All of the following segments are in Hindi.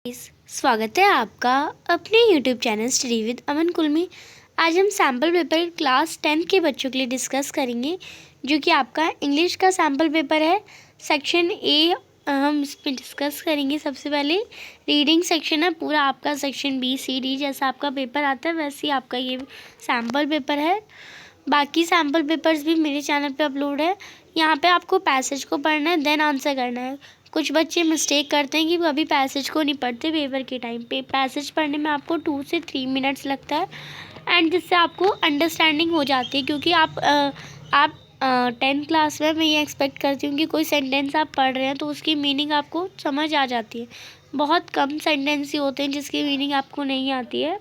स्वागत है आपका अपने YouTube चैनल स्टडी विद अमन कुल में। आज हम सैम्पल पेपर क्लास 10 के बच्चों के लिए डिस्कस करेंगे, जो कि आपका इंग्लिश का सैम्पल पेपर है। सेक्शन ए हम इस पर डिस्कस करेंगे। सबसे पहले रीडिंग सेक्शन है पूरा आपका। सेक्शन बी सी डी जैसा आपका पेपर आता है वैसे ही आपका ये सैम्पल पेपर है। बाकी सैम्पल पेपर्स भी मेरे चैनल पे अपलोड है। यहाँ पे आपको पैसेज को पढ़ना है, देन आंसर करना है। कुछ बच्चे मिस्टेक करते हैं कि कभी पैसेज को नहीं पढ़ते पेपर के टाइम पे। पैसेज पढ़ने में आपको 2 से 3 मिनट्स लगता है एंड जिससे आपको अंडरस्टैंडिंग हो जाती है, क्योंकि आप 10th क्लास में मैं ये एक्सपेक्ट करती हूँ कि कोई सेंटेंस आप पढ़ रहे हैं तो उसकी मीनिंग आपको समझ आ जाती है। बहुत कम सेंटेंस ही होते हैं जिसकी मीनिंग आपको नहीं आती है।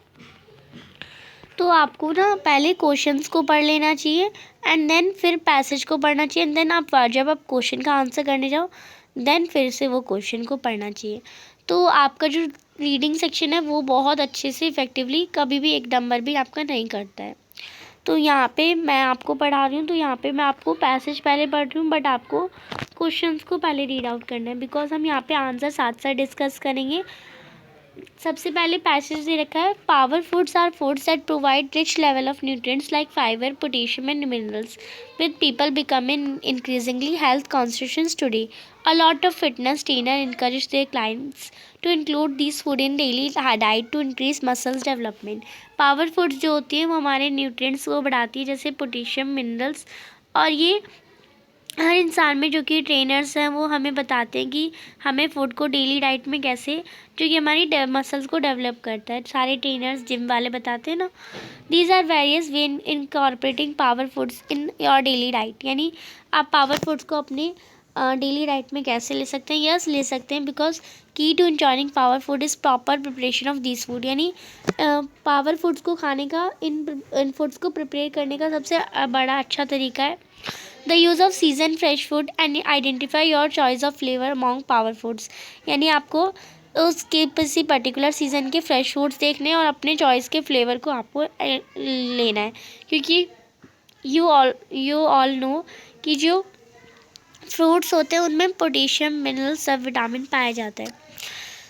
तो आपको ना पहले क्वेश्चंस को पढ़ लेना चाहिए एंड देन फिर पैसेज को पढ़ना चाहिए एंड देन जब आप क्वेश्चन का आंसर करने जाओ देन फिर से वो क्वेश्चन को पढ़ना चाहिए। तो आपका जो रीडिंग सेक्शन है वो बहुत अच्छे से इफ़ेक्टिवली कभी भी एक नंबर भी आपका नहीं करता है। तो यहाँ पे मैं आपको पढ़ा रही हूँ, तो यहाँ पे मैं आपको पैसेज पहले पढ़ रही हूँ, बट आपको क्वेश्चंस को पहले रीड आउट करना है बिकॉज हम यहाँ पे आंसर साथ साथ डिस्कस करेंगे। सबसे पहले पैसेज दे रखा है, power foods are foods that provide rich level of nutrients like fibre, potassium and minerals with people becoming increasingly health conscious today. A lot of fitness trainer encourage their clients to include these food in daily diet to increase muscles development. Power foods जो होती है वो हमारे न्यूट्रिएंट्स को बढ़ाती है, जैसे पोटेशियम, मिनरल्स, और ये हर इंसान में जो कि ट्रेनर्स हैं वो हमें बताते हैं कि हमें फूड को डेली डाइट में कैसे, जो कि हमारी मसल्स को डेवलप करता है। सारे ट्रेनर्स जिम वाले बताते हैं ना। These are various way in incorporating power foods in your daily diet, यानी आप पावर फूड्स को अपने डेली डाइट में कैसे ले सकते हैं। यस, ले सकते हैं because key to enjoying power food is proper preparation of this food, यानी पावर फूड्स को खाने का, इन फूड्स को प्रिपेयर करने का सबसे बड़ा अच्छा तरीका है the use off season fresh food and identify your choice of flavour among power foods, यानी आपको उसके किसी पर्टिकुलर सीज़न के फ्रेश फूड्स देखने और अपने चॉइस के फ्लेवर को आपको लेना है, क्योंकि यू ऑल नो कि जो फ्रूट्स होते हैं उनमें पोटेशियम, मिनरल्स, सब विटामिन पाया जाता है।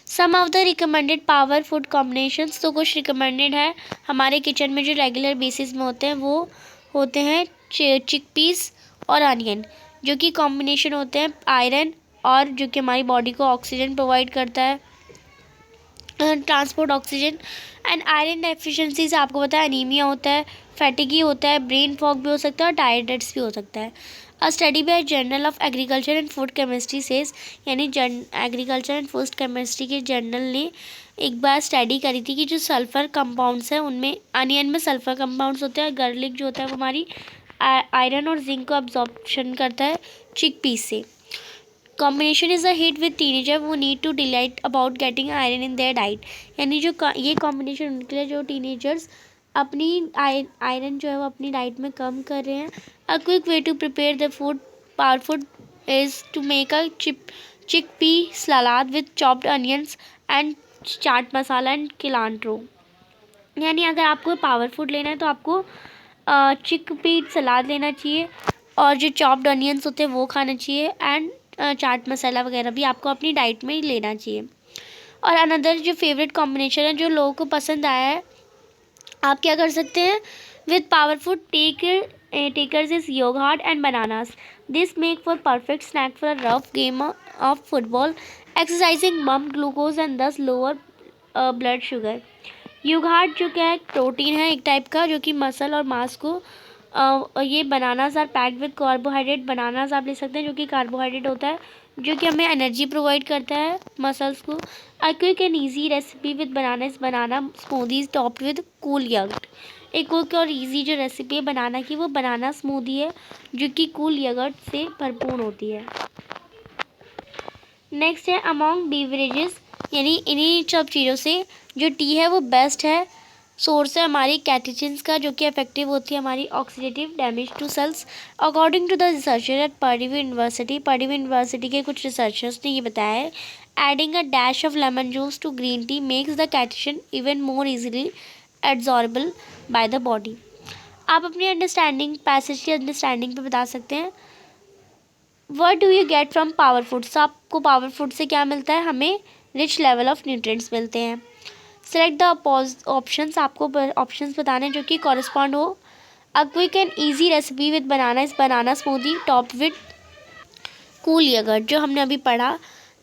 Some of the recommended power food combinations, तो कुछ रिकमेंडेड है हमारे किचन में जो रेगुलर बेसिस में होते हैं वो होते हैं चिकपीस और अनियन, जो कि कॉम्बिनेशन होते हैं आयरन और जो कि हमारी बॉडी को ऑक्सीजन प्रोवाइड करता है, transport oxygen and iron deficiency से आपको पता है अनीमिया होता है, फैटिगी होता है, ब्रेन फॉग भी हो सकता है और टायर्डनेस भी हो सकता है। अ study bye journal of agriculture and food chemistry says, यानी एग्रीकल्चर एंड फूड केमिस्ट्री के जर्नल ने एक बार स्टडी करी थी कि जो सल्फ़र कंपाउंड्स हैं उनमें, अनियन में सल्फ़र कंपाउंड्स होते हैं, गार्लिक जो होता है वो हमारी आयरन और जिंक को अब्जॉर्प्शन करता है चिकपीस से। Combination is a hit with teenager वो need to delight about getting iron in their diet, यानी जो ये कॉम्बिनेशन उनके लिए जो टीनेजर्स अपनी आयरन जो है वो अपनी डाइट में कम कर रहे हैं। A quick way to prepare the food power food is to make a chickpea salad with chopped onions and chaat masala and cilantro, यानी अगर आपको पावर फूड लेना है तो आपको चिकपी सलाद लेना चाहिए और जो चॉप्ड अनियंस होते हैं वो खाना चाहिए एंड चाट मसाला वगैरह भी आपको अपनी डाइट में ही लेना चाहिए। और अनदर जो फेवरेट कॉम्बिनेशन है जो लोगों को पसंद आया है, आप क्या कर सकते हैं with power food takers is yogurt and bananas, this make for perfect snack for a rough game of football, exercising burns glucose and thus lower blood sugar. Yogurt जो क्या है, प्रोटीन है एक टाइप का जो कि मसल और मांस को ये bananas are packed with carbohydrate, bananas आप ले सकते हैं जो कि कार्बोहाइड्रेट होता है जो कि हमें एनर्जी प्रोवाइड करता है मसल्स को। A quick and easy recipe with banana is banana smoothies topped with cool yogurt, एक क्विक और ईजी जो रेसिपी है बनाना की वो बनाना स्मूदी है जो कि कूल यगर्ट से भरपूर होती है। नेक्स्ट है अमॉन्ग बीवरेजेस, यानी इन्हीं सब चीज़ों से जो टी है वो बेस्ट है सोर्स है हमारी कैटेचिन्स का, जो कि इफेक्टिव होती है हमारी oxidative damage to cells. According to the researcher at Purdue University के कुछ रिसर्चर्स ने ये बताया है, adding a dash of lemon juice to green tea makes the catechin even more easily absorbable by the body. आप अपनी अंडरस्टैंडिंग, पैसेज की अंडरस्टैंडिंग पे बता सकते हैं। What do you get from power foods, आपको पावर फूड से क्या मिलता है, हमें रिच लेवल ऑफ न्यूट्रिएंट्स मिलते हैं। सेलेक्ट द ऑप्शंस, आपको ऑप्शंस बताने जो कि कॉरस्पॉन्ड हो। A quick and easy recipe with banana is banana smoothie top with cool yogurt, जो हमने अभी पढ़ा।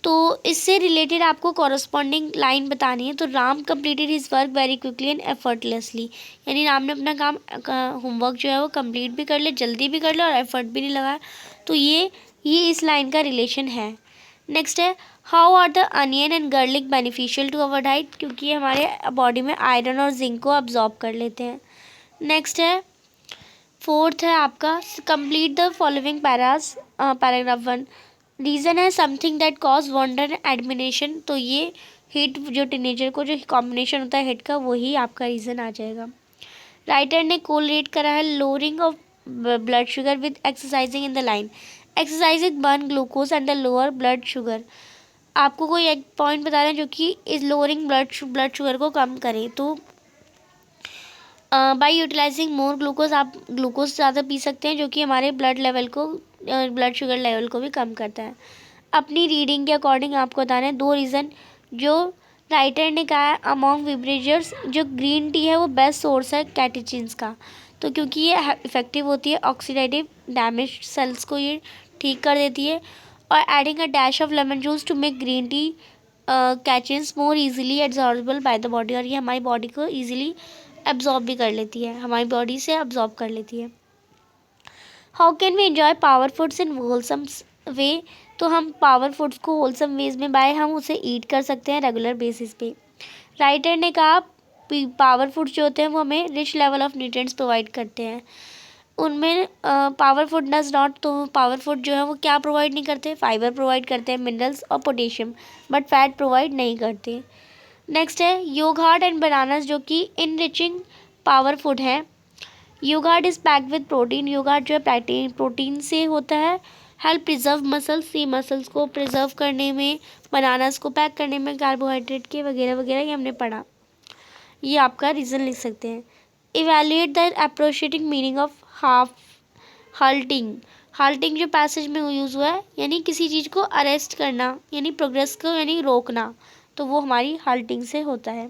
तो इससे रिलेटेड आपको कॉरस्पॉन्डिंग लाइन बतानी है। तो Ram completed his work very quickly and effortlessly, यानी राम ने अपना काम होमवर्क जो है वो कंप्लीट भी कर ले, जल्दी भी कर ले और एफर्ट भी नहीं लगाया। तो ये इस लाइन का रिलेशन है। नेक्स्ट है how are the onion and garlic beneficial to our diet, क्योंकि ये हमारे बॉडी में आयरन और जिंक को अब्जॉर्ब कर लेते हैं। नेक्स्ट है फोर्थ है आपका complete the following paras. Paragraph 1 reason है something that cause wonder admiration, तो ये हिट जो टीनेजर को जो कॉम्बिनेशन होता है हिट का, वही आपका रीज़न आ जाएगा। राइटर ने कोरिलेट करा है lowering of blood sugar with exercising in the line, exercising burn glucose and the lower blood sugar. आपको कोई एक पॉइंट बता रहे हैं जो कि इस लोअरिंग ब्लड शुगर को कम करे। तो बाई यूटिलाइजिंग मोर ग्लूकोज, आप ग्लूकोज ज़्यादा पी सकते हैं जो कि हमारे ब्लड शुगर लेवल को भी कम करता है। अपनी रीडिंग के अकॉर्डिंग आपको बताना है 2 रीज़न जो राइटर ने कहा है। अमॉन्ग बेवरेजेस, जो ग्रीन टी है वो बेस्ट सोर्स है कैटेचिन्स का, तो क्योंकि ये इफेक्टिव होती है, ऑक्सीडेटिव डैमेज सेल्स को ये ठीक कर देती है। और adding a dash of lemon juice to make green tea catechins more easily absorbable by the body, और ये हमारी बॉडी को ईजिली एब्जॉर्ब भी कर लेती है, हमारी बॉडी से एब्जॉर्ब कर लेती है। How can we enjoy power foods in wholesome way, तो हम पावर फूड्स को होलसम वेज में बाय हम उसे ईट कर सकते हैं रेगुलर बेसिस पे। राइटर ने कहा पावर फूड्स जो होते हैं वो हमें rich level of nutrients provide करते हैं। उनमें पावर फूड डज नॉट, तो पावर फूड जो है वो क्या प्रोवाइड नहीं करते, फाइबर प्रोवाइड करते हैं, मिनरल्स और पोटेशियम, बट फैट प्रोवाइड नहीं करते। नेक्स्ट है योगर्ट एंड बनानास, जो कि इनरिचिंग पावर फूड है। Yogurt is packed with protein, yogurt जो है प्रोटीन से होता है। हेल्प प्रिजर्व मसल्स, ये मसल्स को प्रिजर्व करने में, बनानास को पैक करने में, कार्बोहाइड्रेट के वगैरह वगैरह ये हमने पढ़ा। ये आपका रीज़न लिख सकते हैं। Evaluate the appreciating meaning of half halting, halting जो पैसेज में यूज़ हुआ है यानी किसी चीज़ को अरेस्ट करना, यानी प्रोग्रेस को यानी रोकना, तो वो हमारी हाल्टिंग से होता है।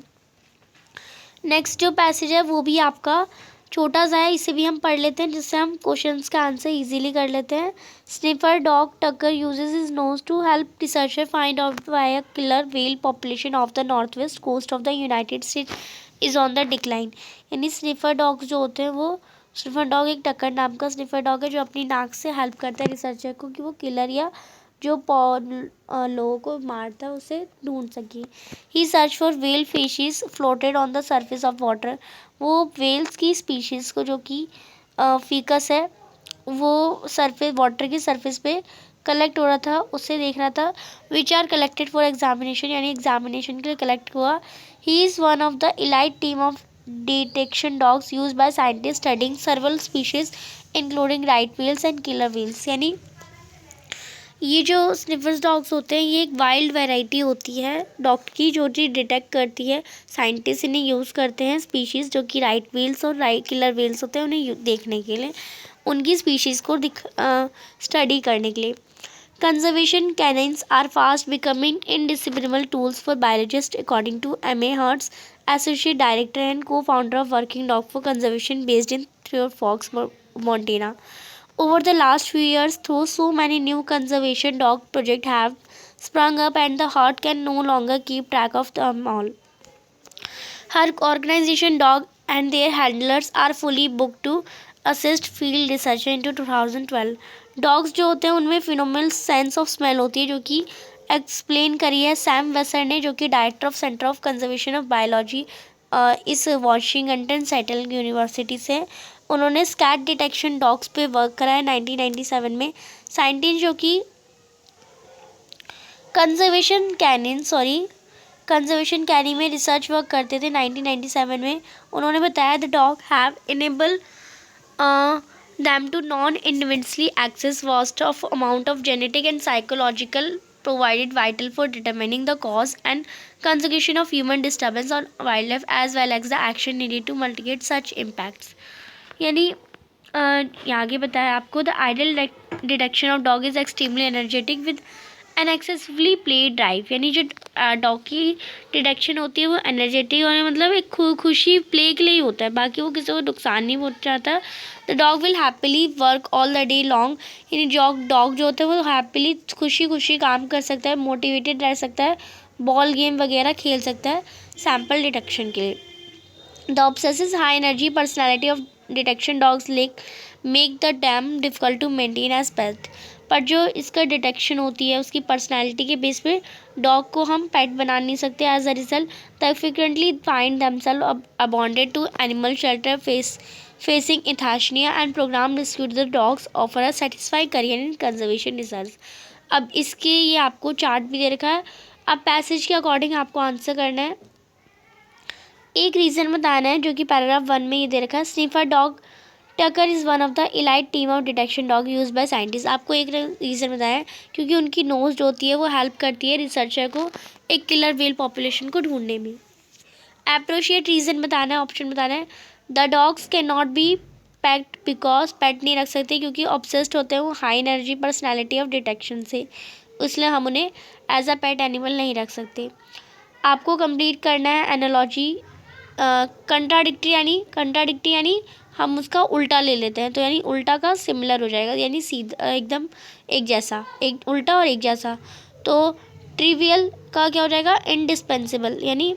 नेक्स्ट जो पैसेज है वो भी आपका छोटा सा है, इसे भी हम पढ़ लेते हैं जिससे हम क्वेश्चंस का आंसर इजीली कर लेते हैं। Sniffer dog Tucker uses his nose to help researcher find out why a killer whale population of the north west coast of the United States is on the decline, यानी स्निफर डॉग्स जो होते हैं वो, स्निफर डॉग एक टक्कर नाम का स्निफर डॉग है जो अपनी नाक से हेल्प करता है रिसर्चर को कि वो किलर या जो लोगों को मारता है उसे ढूंढ सके। He search for whale fishes floated on the surface of water, वो वेल्स की स्पीशीज़ को जो कि फीकस है वो सरफेस वाटर की सरफेस पे कलेक्ट हो रहा था, उससे देख रहा था। Which are collected for examination, यानी एग्जामिनेशन के लिए कलेक्ट हुआ। He is one of the elite team of detection dogs use by scientist studying several species including right whales and killer whales, यानी ये जो स्निफर्स डॉग्स होते हैं ये एक वाइल्ड वैरायटी होती है डॉग की जो जी डिटेक्ट करती है। साइंटिस्ट इन्हें यूज़ करते हैं स्पीशीज़ जो कि राइट व्हेल्स और राइट किलर व्हेल्स होते हैं उन्हें देखने के लिए, उनकी स्पीशीज़ को स्टडी करने के लिए। Conservation canines are fast becoming indispensable tools for biologist according to M.A. Hurts, associate director and co founder of working dog for conservation based in Three Forks, Montana. Over the last few years, though, so many new conservation dog projects have sprung up and the heart can no longer keep track of them all. Her organization dog and their handlers are fully booked to assist field researcher into 2012. Dogs जो होते हैं उनमें फिनोमिनल सेंस ऑफ स्मेल होती है जो कि एक्सप्लेन करी है सैम वेसर ने, जो कि director of centre of conservation of biology इस वॉशिंगटन सेटल यूनिवर्सिटी से। उन्होंने स्कैट डिटेक्शन डॉग्स पे वर्क करा है 1997 में। साइंटिस्ट जो कि कंजर्वेशन कैनी में रिसर्च वर्क करते थे 1997 में, उन्होंने बताया the dog have enable them to non-invasively access vast of amount of genetic and psychological provided vital for determining the cause and consequence of human disturbance on wildlife as well as the action needed to mitigate such impacts. यानी यहाँ आगे बताया आपको the ideal detection of dog is extremely energetic with an excessively play drive, यानी जो डॉग की डिटेक्शन होती है वो एनर्जेटिक और मतलब एक खुशी प्ले के लिए ही होता है, बाकी वो किसी को नुकसान नहीं पहुंचाता। The dog will happily work all the day long, यानी डॉग जो होता है वो हैप्पीली खुशी खुशी काम कर सकता है, मोटिवेटेड रह सकता है, बॉल गेम वगैरह खेल सकता है सैम्पल डिटेक्शन के लिए। The obsessive high energy personality of detection dogs make the dam difficult to maintain as pet, पर जो इसका डिटेक्शन होती है उसकी पर्सनैलिटी के बेस पे डॉग को हम पेट बना नहीं सकते। As a result the frequently find themselves abandoned to animal shelter facing euthanasia and program rescue the dogs offer a satisfying career in conservation research। अब इसके ये आपको चार्ट भी दे रखा है, अब पैसेज के अकॉर्डिंग आपको आंसर करना है। एक रीज़न बताना है जो कि पैराग्राफ 1 में ये दे रखा है, sniffer dog Tucker is one of the elite team of detection dog use by scientist. आपको एक रीज़न बताया है क्योंकि उनकी नोज जो होती है वो हेल्प करती है रिसर्चर को एक किलर व्हेल पॉपुलेशन को ढूंढने में। अप्रोशिएट रीज़न बताना है, ऑप्शन बताना है, the dogs can not be pet because pet नहीं रख सकते क्योंकि ऑब्सेस्ड होते हैं वो high energy personality of detection से, इसलिए हम उन्हें एज अ पेट एनिमल नहीं रख सकते। आपको कंप्लीट करना है एनालॉजी कंट्राडिक्टी यानी हम उसका उल्टा ले लेते हैं, तो यानी उल्टा का सिमिलर हो जाएगा, यानी सीधा एकदम एक जैसा, एक उल्टा और एक जैसा। तो ट्रिवियल का क्या हो जाएगा, इंडिस्पेंसिबल, यानी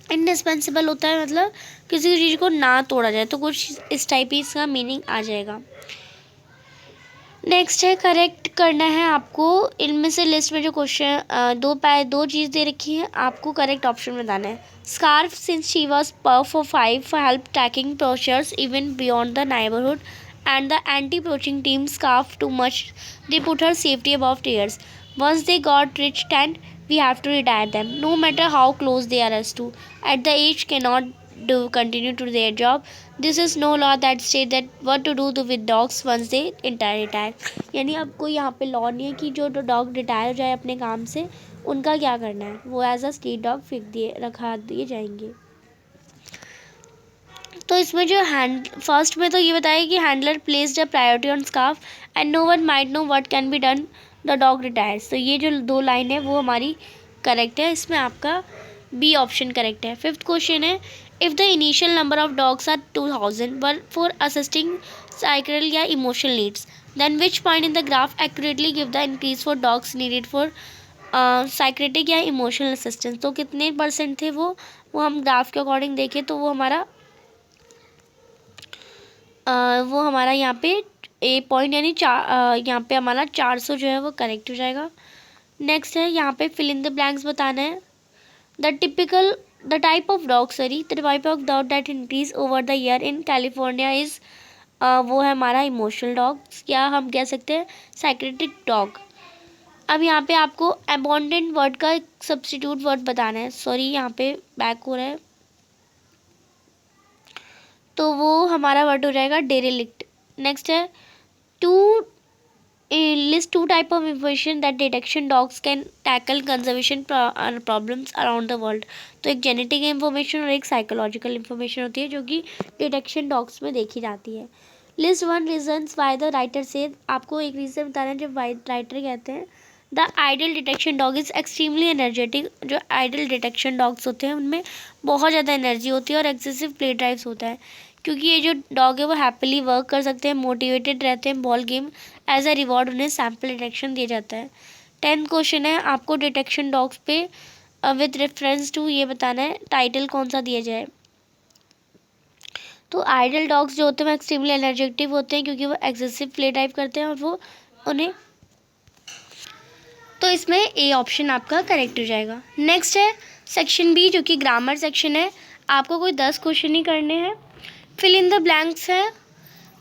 इंडिस्पेंसिबल होता है मतलब किसी चीज़ को ना तोड़ा जाए, तो कुछ इस टाइप ही इसका मीनिंग आ जाएगा। नेक्स्ट है करेक्ट करना है आपको, इनमें से लिस्ट में जो क्वेश्चन दो चीज़ दे रखी है, आपको करेक्ट ऑप्शन बताना है। स्कार्फ सिंस शी वॉज पर for 5 for help tracking poachers even beyond the neighborhood and the anti-poaching team scarfed too much they put her safety above theirs. Once they got rich and we have to retire them no matter how close they are us to at the age cannot do continue to their job. This is no law that state that what to do with dogs once they retire। यानी अब कोई यहाँ पे लॉ नहीं है कि जो डॉग रिटायर हो जाए अपने काम से उनका क्या करना है, वो एज अ स्ट्रीट डॉग रखा दिए जाएंगे। तो इसमें जो फर्स्ट में तो ये बताया कि handler placed a priority on scarf and no one might know what can be done the dog retires. तो ये जो 2 लाइन है वो हमारी करेक्ट है, इसमें आपका बी ऑप्शन करेक्ट है। 5th क्वेश्चन है, if the initial number of dogs are 2000 were for assisting cycle या emotional needs then which point in the graph accurately give the increase for dogs needed for psychiatric या इमोशनल असिस्टेंस। तो कितने % थे वो हम ग्राफ के अकॉर्डिंग देखें तो वो हमारा यहाँ पे ए पॉइंट यानी यहाँ पे हमारा 400 जो है वो करेक्ट हो जाएगा। नेक्स्ट है यहाँ पे फिल इन द ब्लैंक्स बताना है। The type of dog that increase over the year in California is वो है हमारा इमोशनल डॉग, या हम कह सकते हैं साइक्रेटिक डॉग। अब यहाँ पे आपको अबॉन्डेंट वर्ड का सब्स्टिट्यूट वर्ड बताना है, सॉरी यहाँ पे बैक हो रहा है, तो वो हमारा वर्ड हो जाएगा डेरेलिक्ट। नेक्स्ट है list 2 type of information that detection dogs can tackle conservation problems around the world. तो एक जेनेटिक इंफॉर्मेशन और एक साइकोलॉजिकल इंफॉर्मेशन होती है जो कि डिटेक्शन डॉग्स में देखी जाती है। List 1 reasons why the writer से, आपको एक रीज़न बताना है जब राइटर कहते हैं the ideal detection dog is extremely energetic. जो आइडल डिटेक्शन डॉग्स होते हैं उनमें बहुत ज़्यादा एनर्जी होती है और एक्सेसिव प्ले ड्राइव्स होता है, क्योंकि ये जो डॉग है वो हैप्पीली वर्क कर सकते हैं, मोटिवेटेड रहते हैं, ball game as a reward उन्हें सैम्पल डिटेक्शन दिया जाता है। 10th क्वेश्चन है, आपको डिटेक्शन डॉग्स पे विथ रेफरेंस टू ये बताना है टाइटल कौन सा दिया जाए। तो आइडल डॉग्स जो होते हैं वो एक्सट्रीमली एनर्जेटिक होते हैं क्योंकि वो एक्सेसिव प्ले ड्राइव करते हैं और वो उन्हें, तो इसमें ए ऑप्शन आपका करेक्ट हो जाएगा। नेक्स्ट है सेक्शन बी जो कि ग्रामर सेक्शन है, आपको कोई 10 क्वेश्चन ही करने हैं। फिल इन द ब्लैंक्स है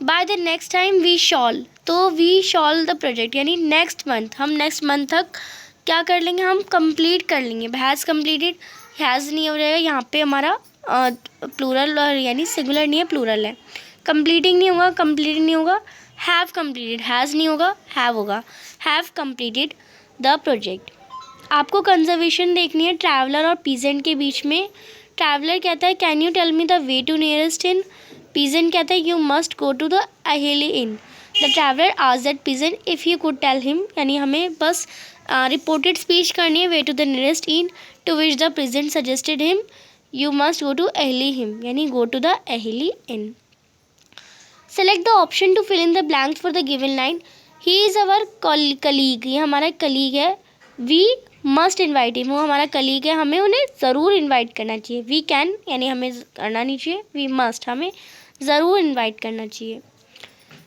by the next time we shall, तो वी शॉल द प्रोजेक्ट यानी नेक्स्ट मंथ, हम नेक्स्ट मंथ तक क्या कर लेंगे, हम कंप्लीट कर लेंगे। हैज़ कम्प्लीटेड, हैज़ नहीं हो जाएगा यहाँ पे हमारा प्लूरल यानी सिंगुलर नहीं है प्लूरल है। कंप्लीटिंग नहीं होगा, कंप्लीटेड नहीं होगा, हैव कम्प्लीटेड, हैज़ नहीं होगा हैव होगा, हैव कम्प्लीटेड द प्रोजेक्ट। आपको कंजर्वेशन देखनी है ट्रैवलर और पीजेंट के बीच में। ट्रैवलर कहता है can you tell me the way to nearest inn, peasant कहता है you must go to the Ahely inn. The traveller asked that peasant if you could tell him, यानी हमें बस रिपोर्टेड स्पीच करनी है, way to the nearest inn to which the present suggested him, you must go to Ahely him, यानी go to the Ahely inn. Select the option to fill in the blanks for the given line. He is our colleague, ये हमारा कलीग है। वी मस्ट इन्वाइट हिम, वो हमारा कलीग है, हमें उन्हें ज़रूर इन्वाइट करना चाहिए। वी कैन यानी हमें करना नहीं चाहिए, वी मस्ट हमें ज़रूर इन्वाइट करना चाहिए।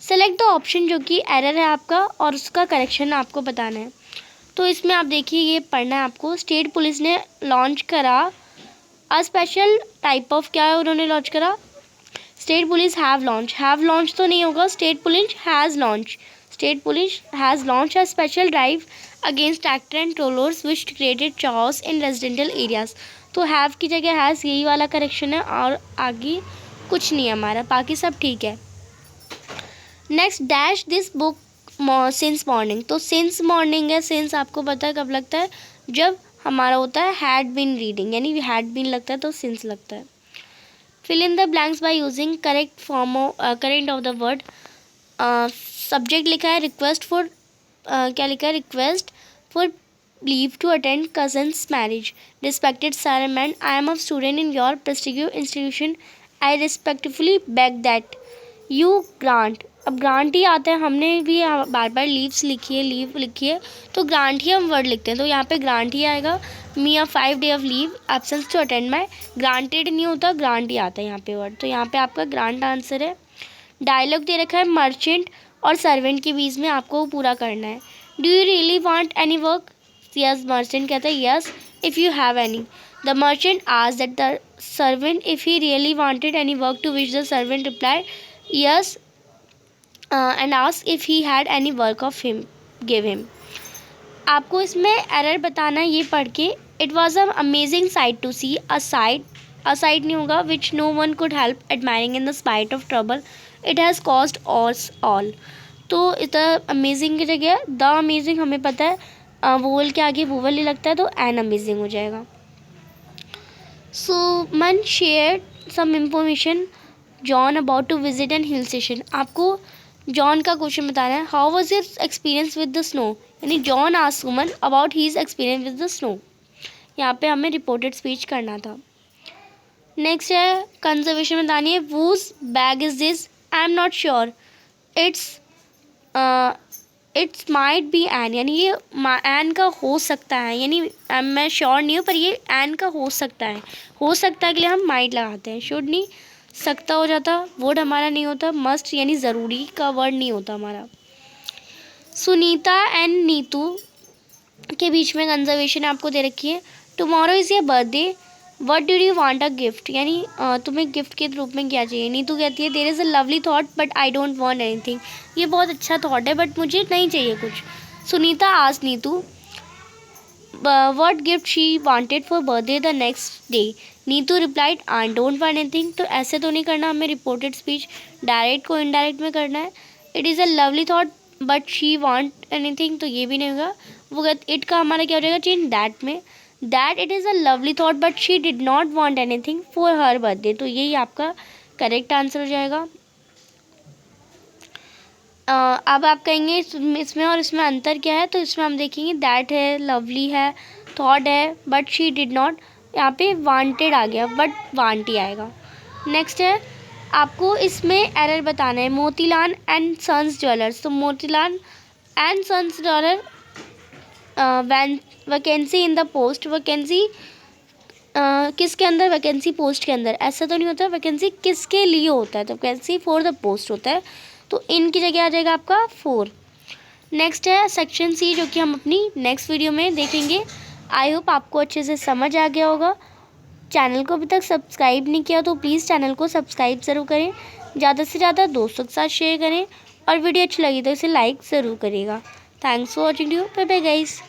सेलेक्ट द ऑप्शन जो कि एरर है आपका और उसका करेक्शन आपको बताना है। तो इसमें आप देखिए ये पढ़ना है आपको। स्टेट पुलिस ने लॉन्च करा अ स्पेशल टाइप ऑफ, क्या है उन्होंने लॉन्च करा, स्टेट पुलिस हैव लॉन्च तो नहीं होगा, state police has launch, state police has launch a special drive against tractor and trollers which created chaos in residential areas. तो हैव की जगह हैज़, यही वाला करेक्शन है और आगे कुछ नहीं है हमारा, बाकी सब ठीक है। Next, dash this book since morning. तो सिंस मॉर्निंग है, सिंस आपको पता है कब लगता है, जब हमारा होता है हैड बीन रीडिंग, यानी हैड बीन लगता है तो सिंस लगता है। Fill in the blanks by using correct form current of the word. Subject लिखा है रिक्वेस्ट फॉर, क्या लिखा है, request for leave to attend cousin's marriage. Respected sir and ma'am, I am a student in your prestigious institution, I respectfully beg that you grant. अब ग्रांट ही आता है, हमने भी बार बार लीव्स लिखी है, लीव लिखी है तो ग्रांट ही हम वर्ड लिखते हैं, तो यहाँ पे ग्रांट ही आएगा। Me a 5 day of leave absence to attend my, granted नहीं होता, ग्रांट ही आता है यहाँ पे वर्ड, तो यहाँ पे आपका ग्रांट आंसर है। डायलॉग दे रखा है मर्चेंट और सर्वेंट के बीच में, आपको पूरा करना है। Do you really want any work, yes merchant कहता है yes if you have any. The merchant asked that the servant if he really wanted any work, to which the servant replied yes and asked if he had any work of him, give him. आपको इसमें एरर बताना है ये पढ़ के। It was a amazing sight to see, a sight नहीं होगा, which no one could help admiring in the spite of trouble it has cost us all. तो इतना अमेजिंग की जगह द अमेजिंग हमें पता है वोवल के आगे वोवल ही लगता है तो एन अमेजिंग हो जाएगा। Suman share some information John about to visit an hill station. आपको जॉन का क्वेश्चन बताना है, how was his experience with the snow, यानी John asked Suman about his experience with the snow. यहाँ पे हमें रिपोर्टेड स्पीच करना था। नेक्स्ट है कंजर्वेशन बतानी है, whose bag is this, I am not sure, it's might be an, यानी ये एन का हो सकता है, यानी मैं श्योर नहीं हूँ पर ये एन का हो सकता है, हो सकता है के लिए हम माइट लगाते हैं, शुड नहीं सकता हो जाता, वर्ड हमारा नहीं होता, मस्ट यानी ज़रूरी का वर्ड नहीं होता हमारा। सुनीता एंड नीतू के बीच में कंजर्वेशन आपको दे रखी है। Tomorrow is your birthday, what do you want a gift, यानी तुम्हें गिफ्ट के रूप में क्या चाहिए। नीतू कहती है there is a lovely thought but I don't want anything, ये बहुत अच्छा थॉट है बट मुझे नहीं चाहिए कुछ। Sunita asked Neetu what gift she wanted for birthday the next day, Neetu replied I don't want anything. तो ऐसे तो नहीं करना, हमें रिपोर्टेड स्पीच डायरेक्ट को इनडायरेक्ट में करना है। It is a lovely thought but she want anything, तो ये भी नहीं होगा। वो इट का हमारा क्या हो जाएगा चेंज दैट में, that it is a lovely thought but she did not want anything for her birthday, तो यही आपका करेक्ट आंसर हो जाएगा। अब आप कहेंगे इसमें और इसमें अंतर क्या है, तो इसमें हम देखेंगे दैट है, लवली है, थॉट है, बट शी डिड नॉट, यहाँ पे वांटेड आ गया बट वांट ही आएगा। नेक्स्ट है आपको इसमें एरर बताना है, मोतीलाल एंड सन्स ज्वेलर्स। तो Motilal and sons jeweller vacancy in the post, vacancy किसके अंदर, वैकेंसी पोस्ट के अंदर, ऐसा तो नहीं होता, वैकेंसी किसके लिए होता है, तो वैकेंसी फॉर द पोस्ट होता है, तो इनकी जगह आ जाएगा आपका 4। नेक्स्ट है सेक्शन सी, जो कि हम अपनी नेक्स्ट वीडियो में देखेंगे। आई होप आपको अच्छे से समझ आ गया होगा। चैनल को अभी तक सब्सक्राइब नहीं किया तो प्लीज़ चैनल को सब्सक्राइब ज़रूर करें, ज़्यादा से ज़्यादा दोस्तों के साथ शेयर करें और वीडियो अच्छी लगी तो इसे लाइक ज़रूर करिएगा। Thanks for watching you, bye bye guys.